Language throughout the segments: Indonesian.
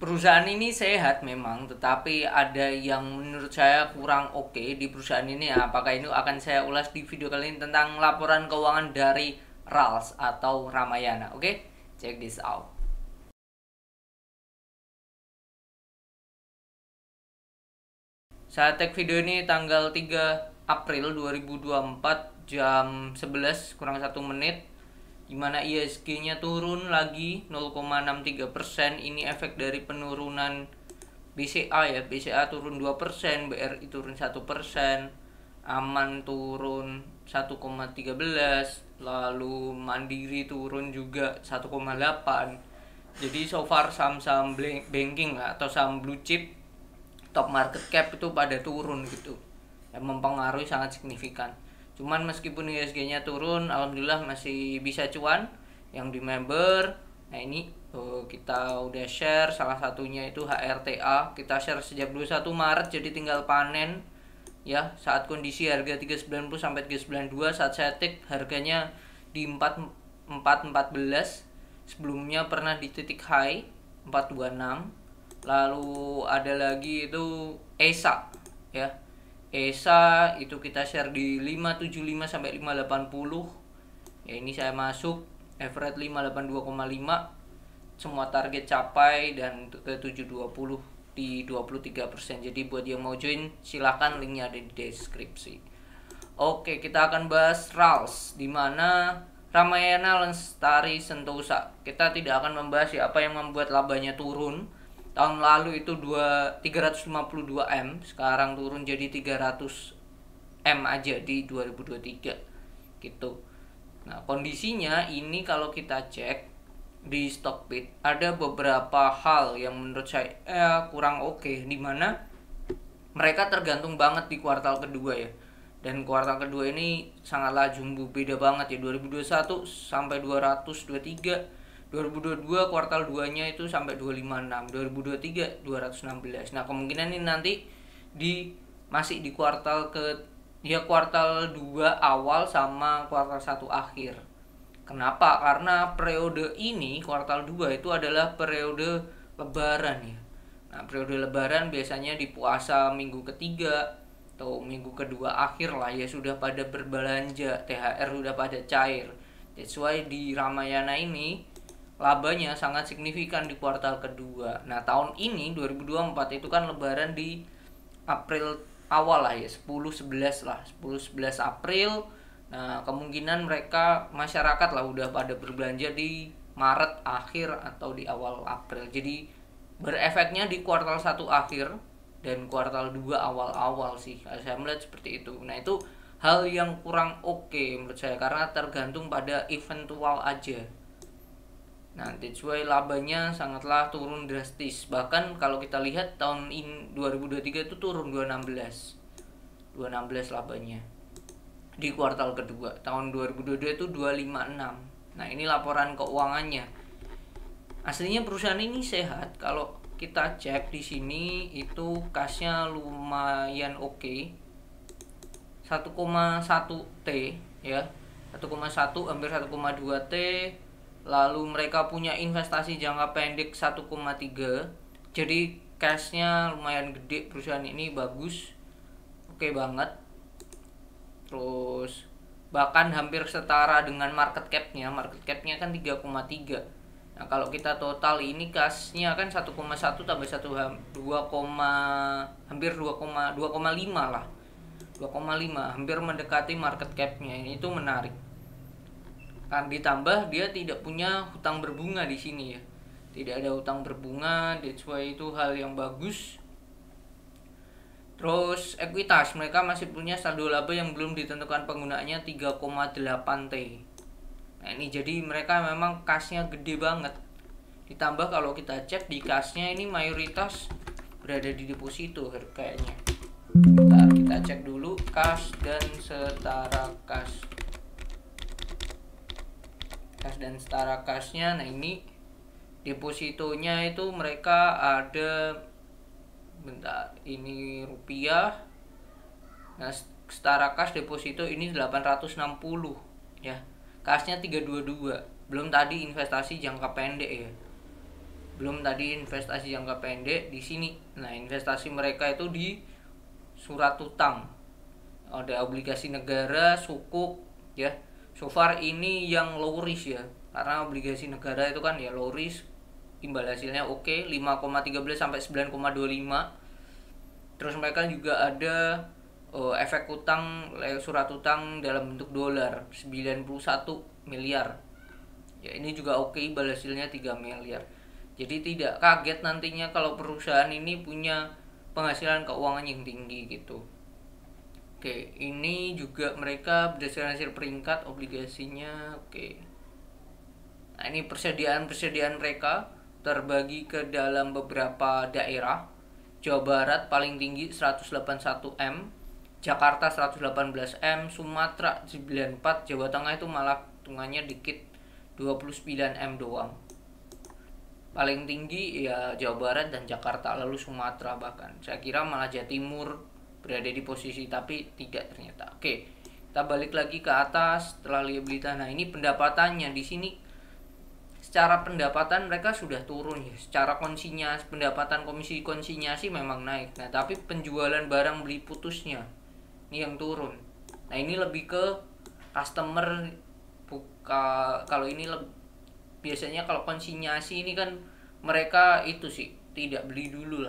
Perusahaan ini sehat memang, tetapi ada yang menurut saya kurang oke di perusahaan ini. Apakah ini akan saya ulas di video kali ini tentang laporan keuangan dari RALS atau Ramayana. Oke, check this out. Saya tag video ini tanggal 3 April 2024 jam 11 kurang 1 menit, dimana ISG-nya turun lagi 0,63%. Ini efek dari penurunan BCA ya. BCA turun 2%, BRI turun 1%, Aman turun 1,13, lalu Mandiri turun juga 1,8. Jadi so far saham-saham banking atau saham blue chip top market cap itu pada turun gitu, yang mempengaruhi sangat signifikan. Cuman meskipun ISG-nya turun, alhamdulillah masih bisa cuan yang di member. Nah ini kita udah share, salah satunya itu HRTA. Kita share sejak 21 Maret, jadi tinggal panen ya. Saat kondisi harga 390 sampai 392, saat saya take harganya di 414. Sebelumnya pernah di titik high 426. Lalu ada lagi itu ESA ya. ESA itu kita share di 575 sampai 580. Ya ini saya masuk average 582,5. Semua target capai dan ke 720 di 23%. Jadi buat yang mau join silahkan, linknya ada di deskripsi. Oke, kita akan bahas RALS, dimana Ramayana Lestari Sentosa. Kita tidak akan membahas ya apa yang membuat labanya turun. Tahun lalu itu 352 M, sekarang turun jadi 300 M aja di 2023 gitu. Nah kondisinya ini kalau kita cek di Stockbit ada beberapa hal yang menurut saya kurang oke, dimana mereka tergantung banget di kuartal kedua ya. Dan kuartal kedua ini sangatlah jumbo, beda banget ya. 2021 sampai 223, 2022 kuartal 2-nya itu sampai 256, 2023 216. Nah, kemungkinan ini nanti masih di kuartal kuartal 2 awal sama kuartal 1 akhir. Kenapa? Karena periode ini kuartal 2 itu adalah periode lebaran ya. Nah, periode lebaran biasanya di puasa minggu ketiga atau minggu kedua akhir lah ya, sudah pada berbelanja, THR sudah pada cair. That's why di Ramayana ini labanya sangat signifikan di kuartal kedua. Nah tahun ini 2024 itu kan lebaran di April awal lah ya, 10-11 lah, 10-11 April. Nah kemungkinan mereka masyarakat lah udah pada berbelanja di Maret akhir atau di awal April. Jadi berefeknya di kuartal 1 akhir dan kuartal 2 awal-awal sih, saya melihat seperti itu. Nah itu hal yang kurang oke menurut saya, karena tergantung pada eventual aja. Nah, that's why labanya sangatlah turun drastis. Bahkan kalau kita lihat tahun ini 2023 itu turun 216. 216 labanya. Di kuartal kedua. Tahun 2022 itu 256. Nah, ini laporan keuangannya. Aslinya perusahaan ini sehat. Kalau kita cek di sini itu kasnya lumayan oke. 1,1 T ya. 1,1 hampir 1,2 T. Lalu mereka punya investasi jangka pendek 1,3. Jadi cashnya lumayan gede, perusahaan ini bagus, oke banget. Terus bahkan hampir setara dengan market capnya. Market capnya kan 3,3. Nah kalau kita total ini cashnya kan 1,1 tambah 1 hampir 2,5 lah. 2,5 hampir mendekati market capnya. Ini itu menarik. Kan ditambah dia tidak punya hutang berbunga di sini ya. Tidak ada hutang berbunga, that's why itu hal yang bagus. Terus ekuitas, mereka masih punya saldo laba yang belum ditentukan penggunaannya 3,8 T. Nah ini jadi mereka memang kasnya gede banget. Ditambah kalau kita cek di kasnya ini mayoritas berada di deposito kayaknya. Bentar, kita cek dulu kas dan setara kas. Kas dan setara kasnya. Nah ini depositonya itu mereka ada, bentar, ini rupiah. Nah setara kas deposito ini 860 ya. Kasnya 322. Belum tadi investasi jangka pendek ya. Belum tadi investasi jangka pendek di sini. Nah, investasi mereka itu di surat utang. Ada obligasi negara, sukuk ya. So far ini yang low risk ya. Karena obligasi negara itu kan ya low risk, imbal hasilnya oke, 5,13 sampai 9,25. Terus mereka juga ada efek utang, surat utang dalam bentuk dolar 91 miliar. Ya ini juga oke, imbal hasilnya 3 miliar. Jadi tidak kaget nantinya kalau perusahaan ini punya penghasilan keuangan yang tinggi gitu. Oke, ini juga mereka berdasarkan hasil peringkat obligasinya. Oke. Nah, ini persediaan mereka terbagi ke dalam beberapa daerah. Jawa Barat paling tinggi 181 M, Jakarta 118 M, Sumatera 94, Jawa Tengah itu malah hitungannya dikit 29 M doang. Paling tinggi ya Jawa Barat dan Jakarta, lalu Sumatera bahkan. Saya kira malah Jawa Timur berada di posisi, tapi tidak ternyata. Oke, kita balik lagi ke atas setelah lihat berita. Nah, ini pendapatannya di sini. Secara pendapatan mereka sudah turun ya. Secara konsinyasi, pendapatan komisi konsinyasi memang naik. Nah, tapi penjualan barang beli putusnya ini yang turun. Nah, ini lebih ke customer kalau ini biasanya kalau konsinyasi ini kan mereka itu sih tidak beli dulu,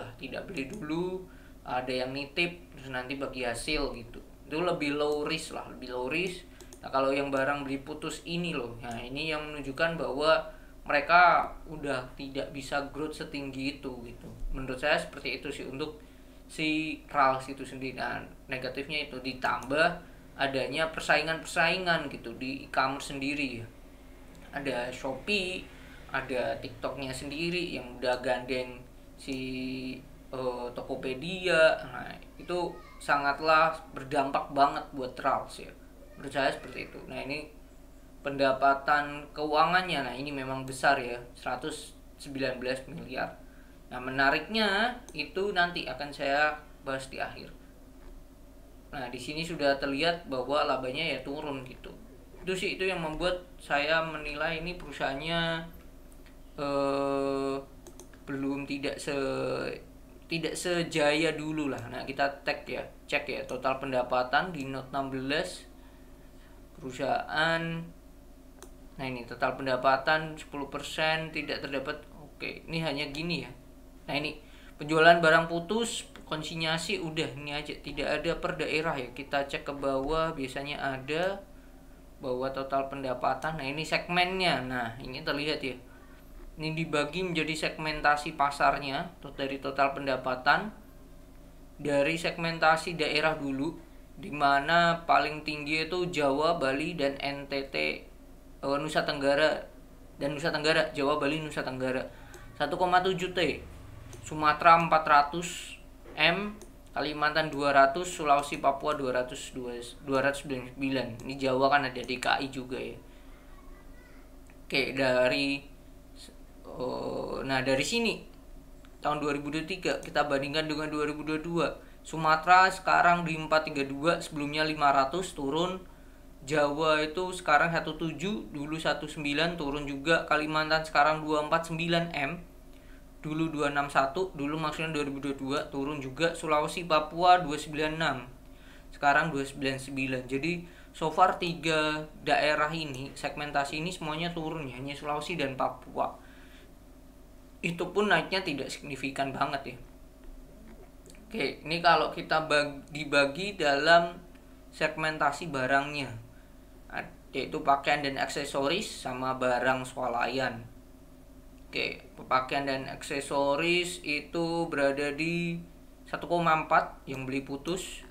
ada yang nitip terus nanti bagi hasil gitu. Itu lebih low risk. Nah, kalau yang barang beli putus ini loh, nah ini yang menunjukkan bahwa mereka udah tidak bisa growth setinggi itu gitu. Menurut saya seperti itu sih untuk si Rals itu sendiri. Nah, negatifnya itu ditambah adanya persaingan gitu di e-commerce sendiri ya. Ada Shopee, ada TikToknya sendiri yang udah gandeng si Tokopedia. Nah, itu sangatlah berdampak banget buat Rals ya. Menurut saya seperti itu. Nah, ini pendapatan keuangannya, nah ini memang besar ya, 119 miliar. Nah, menariknya itu nanti akan saya bahas di akhir. Nah, di sini sudah terlihat bahwa labanya ya turun gitu. Itu sih itu yang membuat saya menilai ini perusahaannya belum tidak sejaya dulu lah. Nah, kita cek ya total pendapatan di note 16 perusahaan. Nah, ini total pendapatan 10% tidak terdapat. Oke, ini hanya gini ya. Nah, ini penjualan barang putus, konsinyasi udah ini aja, tidak ada per daerah ya. Kita cek ke bawah, biasanya ada bahwa total pendapatan. Nah, ini segmennya. Nah, ini terlihat ya. Ini dibagi menjadi segmentasi pasarnya dari total pendapatan. Dari segmentasi daerah dulu, dimana paling tinggi itu Jawa, Bali, dan NTT, Nusa Tenggara, Jawa, Bali, Nusa Tenggara 1,7 T, Sumatera 400 M, Kalimantan 200, Sulawesi, Papua 229. Ini Jawa kan ada DKI juga ya. Oke, dari sini tahun 2023 kita bandingkan dengan 2022. Sumatera sekarang di 432, sebelumnya 500, turun. Jawa itu sekarang 17, dulu 19, turun juga. Kalimantan sekarang 249 M, dulu 261, dulu maksudnya 2022, turun juga. Sulawesi, Papua 296, sekarang 299. Jadi so far 3 daerah ini, segmentasi ini semuanya turun ya, hanya Sulawesi dan Papua. Itu pun naiknya tidak signifikan banget ya. Oke, ini kalau kita dibagi dalam segmentasi barangnya, yaitu pakaian dan aksesoris sama barang swalayan. Oke, pakaian dan aksesoris itu berada di 1,4 yang beli putus,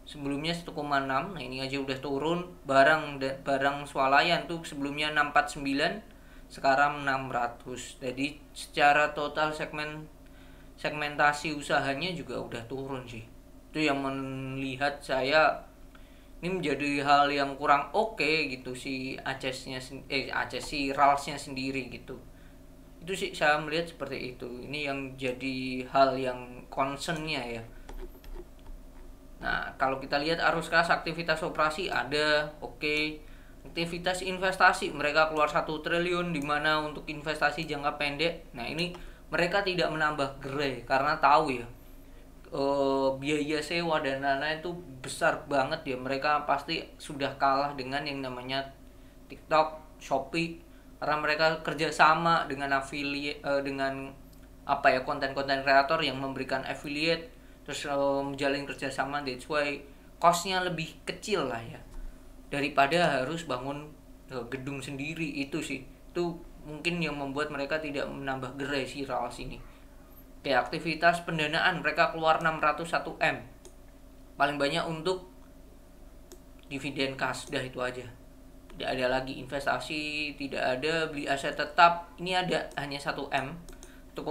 sebelumnya 1,6. Nah, ini aja udah turun. Barang swalayan tuh sebelumnya 649, sekarang 600. Jadi secara total segmentasi usahanya juga udah turun sih. Itu yang melihat saya ini menjadi hal yang kurang oke gitu si si Ralsnya sendiri gitu. Itu sih saya melihat seperti itu. Ini yang jadi hal yang concernnya ya. Nah, kalau kita lihat arus kas aktivitas operasi ada, oke. Aktivitas investasi mereka keluar 1 triliun, dimana untuk investasi jangka pendek. Nah, ini mereka tidak menambah gerai karena tahu ya, biaya sewa dan lain-lain itu besar banget ya. Mereka pasti sudah kalah dengan yang namanya TikTok, Shopee, karena mereka kerjasama dengan affiliate, dengan apa ya, konten-konten kreator yang memberikan affiliate, terus menjalin kerjasama. That's why costnya lebih kecil lah ya, daripada harus bangun gedung sendiri. Itu sih, itu mungkin yang membuat mereka tidak menambah gerai si Rals ini. Kayak aktivitas pendanaan, mereka keluar 601 M paling banyak untuk dividen kas, dah itu aja. Tidak ada lagi investasi, tidak ada beli aset tetap. Ini ada hanya 1 M, 1,5.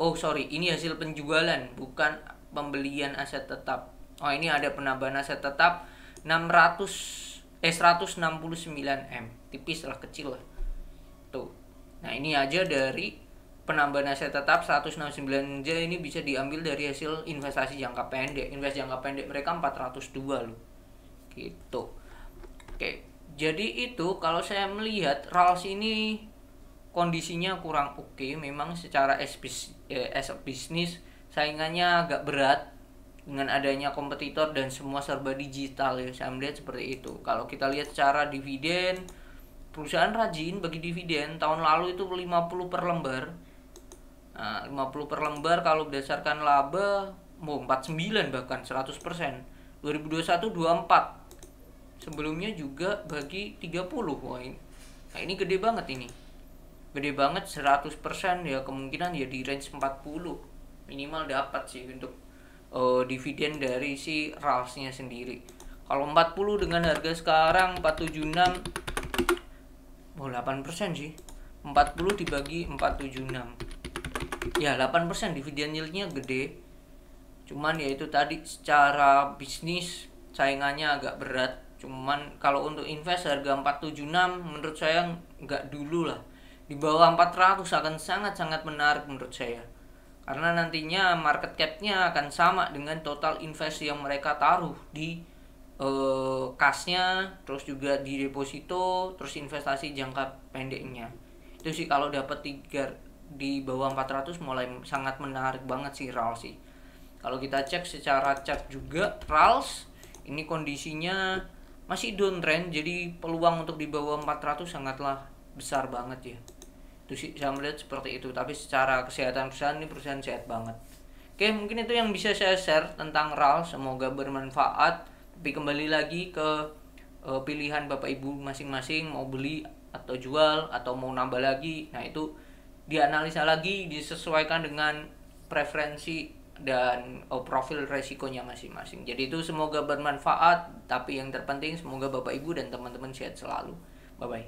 Oh sorry, ini hasil penjualan, bukan pembelian aset tetap. Oh ini ada penambahan aset tetap 169 M, tipis lah, kecil lah tuh. Nah ini aja dari penambahan aset tetap 169 aja, ini bisa diambil dari hasil investasi jangka pendek. Investasi jangka pendek mereka 402 loh gitu. Oke, jadi itu kalau saya melihat Rals ini kondisinya kurang oke. Memang secara as a business saingannya agak berat dengan adanya kompetitor dan semua serba digital ya. Saya melihat seperti itu. Kalau kita lihat secara dividen, perusahaan rajin bagi dividen. Tahun lalu itu 50 per lembar. Nah, 50 per lembar kalau berdasarkan laba mau 49 bahkan 100%. 2021 24. Sebelumnya juga bagi 30. Wah, ini. Nah, ini gede banget ini. Gede banget 100% ya, kemungkinan ya di range 40 minimal dapat sih untuk dividen dari si Rals-nya sendiri. Kalau 40 dengan harga sekarang 476, oh 8% sih. 40 dibagi 476. Ya 8%, dividen yield-nya gede. Cuman ya itu tadi, secara bisnis saingannya agak berat. Cuman kalau untuk invest harga 476 menurut saya nggak dulu lah. Di bawah 400 akan sangat-sangat menarik menurut saya. Karena nantinya market cap-nya akan sama dengan total invest yang mereka taruh di kasnya, terus juga di deposito, terus investasi jangka pendeknya. Itu sih kalau dapat 3 di bawah 400 mulai sangat menarik banget sih Rals sih. Kalau kita cek secara chart juga, Rals ini kondisinya masih downtrend, jadi peluang untuk di bawah 400 sangatlah besar banget ya. Itu sih saya melihat seperti itu. Tapi secara kesehatan perusahaan, ini perusahaan sehat banget. Oke, mungkin itu yang bisa saya share tentang Rals, semoga bermanfaat. Tapi kembali lagi ke pilihan Bapak Ibu masing-masing, mau beli atau jual atau mau nambah lagi. Nah itu dianalisa lagi, disesuaikan dengan preferensi dan profil resikonya masing-masing. Jadi itu semoga bermanfaat, tapi yang terpenting semoga Bapak Ibu dan teman-teman sehat selalu. Bye bye.